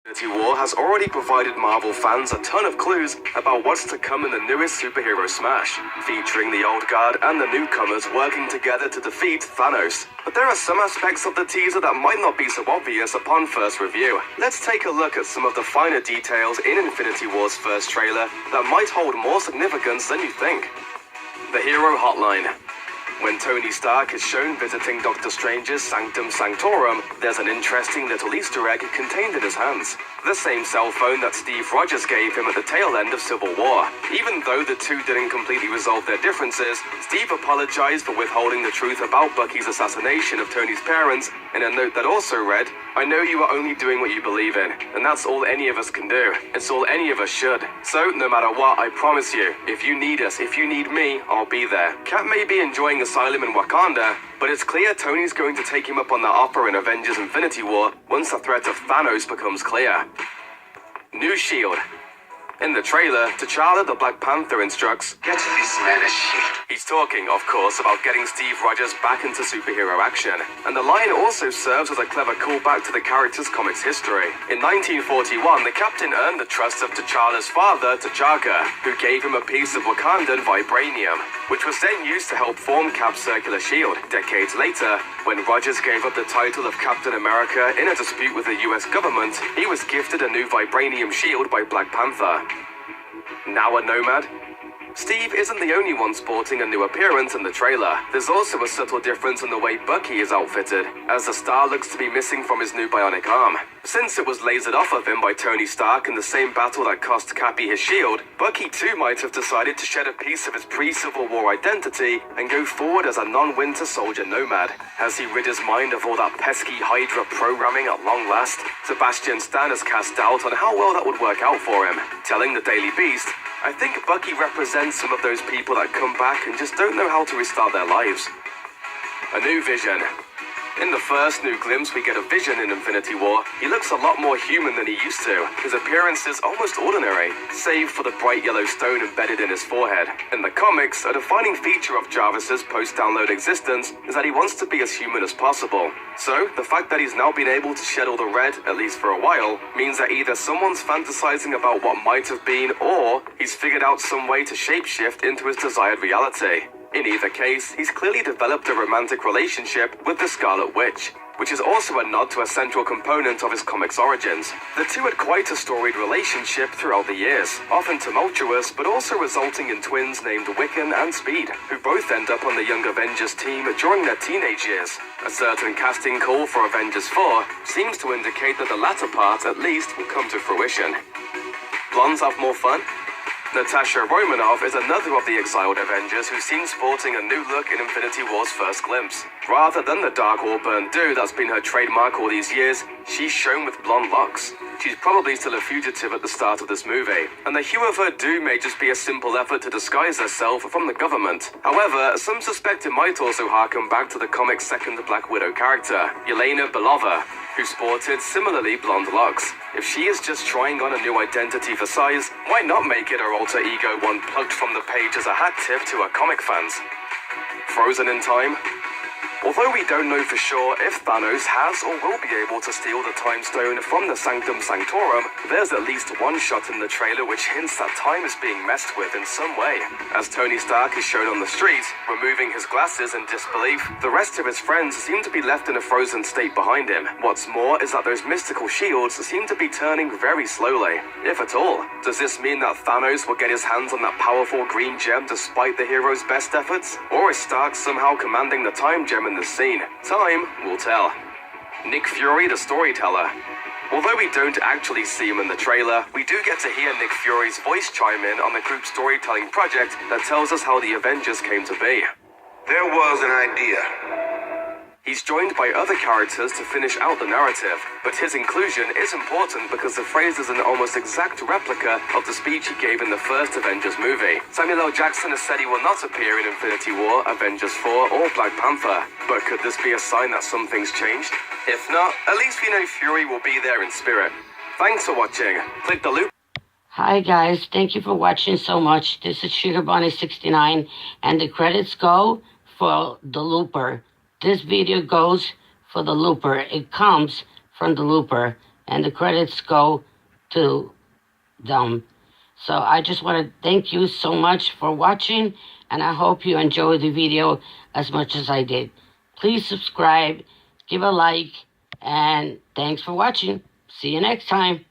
Infinity War has already provided Marvel fans a ton of clues about what's to come in the newest superhero smash, featuring the old guard and the newcomers working together to defeat Thanos. But there are some aspects of the teaser that might not be so obvious upon first review. Let's take a look at some of the finer details in Infinity War's first trailer that might hold more significance than you think. The Hero Hotline. When Tony Stark is shown visiting Doctor Strange's Sanctum Sanctorum, there's an interesting little Easter egg contained in his hands. The same cell phone that Steve Rogers gave him at the tail end of Civil War. Even though the two didn't completely resolve their differences, Steve apologized for withholding the truth about Bucky's assassination of Tony's parents in a note that also read, "I know you are only doing what you believe in, and that's all any of us can do. It's all any of us should. So, no matter what, I promise you, if you need us, if you need me, I'll be there." Cap may be enjoying asylum in Wakanda, but it's clear Tony's going to take him up on that offer in Avengers Infinity War once the threat of Thanos becomes clear. New shield. In the trailer, T'Challa the Black Panther instructs, "Get this man a shield." He's talking, of course, about getting Steve Rogers back into superhero action. And the line also serves as a clever callback to the character's comics history. In 1941, the Captain earned the trust of T'Challa's father, T'Chaka, who gave him a piece of Wakandan vibranium, which was then used to help form Cap's circular shield. Decades later, when Rogers gave up the title of Captain America in a dispute with the US government, he was gifted a new vibranium shield by Black Panther. Now a nomad? Steve isn't the only one sporting a new appearance in the trailer. There's also a subtle difference in the way Bucky is outfitted, as the star looks to be missing from his new bionic arm. Since it was lasered off of him by Tony Stark in the same battle that cost Cappy his shield, Bucky too might have decided to shed a piece of his pre-Civil War identity and go forward as a non-Winter Soldier nomad. Has he rid his mind of all that pesky Hydra programming at long last? Sebastian Stan has cast doubt on how well that would work out for him, telling the Daily Beast, "I think Bucky represents some of those people that come back and just don't know how to restart their lives." A new Vision. In the first new glimpse we get of Vision in Infinity War, he looks a lot more human than he used to. His appearance is almost ordinary, save for the bright yellow stone embedded in his forehead. In the comics, a defining feature of Jarvis's post-download existence is that he wants to be as human as possible. So, the fact that he's now been able to shed all the red, at least for a while, means that either someone's fantasizing about what might have been, or he's figured out some way to shapeshift into his desired reality. In either case, he's clearly developed a romantic relationship with the Scarlet Witch, which is also a nod to a central component of his comics' origins. The two had quite a storied relationship throughout the years, often tumultuous, but also resulting in twins named Wiccan and Speed, who both end up on the Young Avengers team during their teenage years. A certain casting call for Avengers 4 seems to indicate that the latter part, at least, will come to fruition. Blondes have more fun? Natasha Romanoff is another of the exiled Avengers who seems sporting a new look in Infinity War's first glimpse. Rather than the dark auburn do that's been her trademark all these years, she's shown with blonde locks. She's probably still a fugitive at the start of this movie, and the hue of her do may just be a simple effort to disguise herself from the government. However, some suspect it might also harken back to the comic's second Black Widow character, Yelena Belova, who sported similarly blonde locks. If she is just trying on a new identity for size, why not make it her alter ego one plucked from the page as a hat tip to her comic fans? Frozen in time? Although we don't know for sure if Thanos has or will be able to steal the Time Stone from the Sanctum Sanctorum, there's at least one shot in the trailer which hints that time is being messed with in some way. As Tony Stark is shown on the street, removing his glasses in disbelief, the rest of his friends seem to be left in a frozen state behind him. What's more is that those mystical shields seem to be turning very slowly, if at all. Does this mean that Thanos will get his hands on that powerful green gem despite the hero's best efforts? Or is Stark somehow commanding the time gem in this scene? Time will tell. Nick Fury, the storyteller. Although we don't actually see him in the trailer, we do get to hear Nick Fury's voice chime in on the group storytelling project that tells us how the Avengers came to be. There was an idea. He's joined by other characters to finish out the narrative, but his inclusion is important because the phrase is an almost exact replica of the speech he gave in the first Avengers movie. Samuel L. Jackson has said he will not appear in Infinity War, Avengers 4, or Black Panther. But could this be a sign that something's changed? If not, at least we know Fury will be there in spirit. Thanks for watching. Click the loop. Hi guys, thank you for watching so much. This is Sugar Bunny 69, and the credits go for The Looper. This video goes for The Looper. It comes from The Looper. and the credits go to them. So I just want to thank you so much for watching, and I hope you enjoyed the video as much as I did. Please subscribe, give a like, and thanks for watching. See you next time.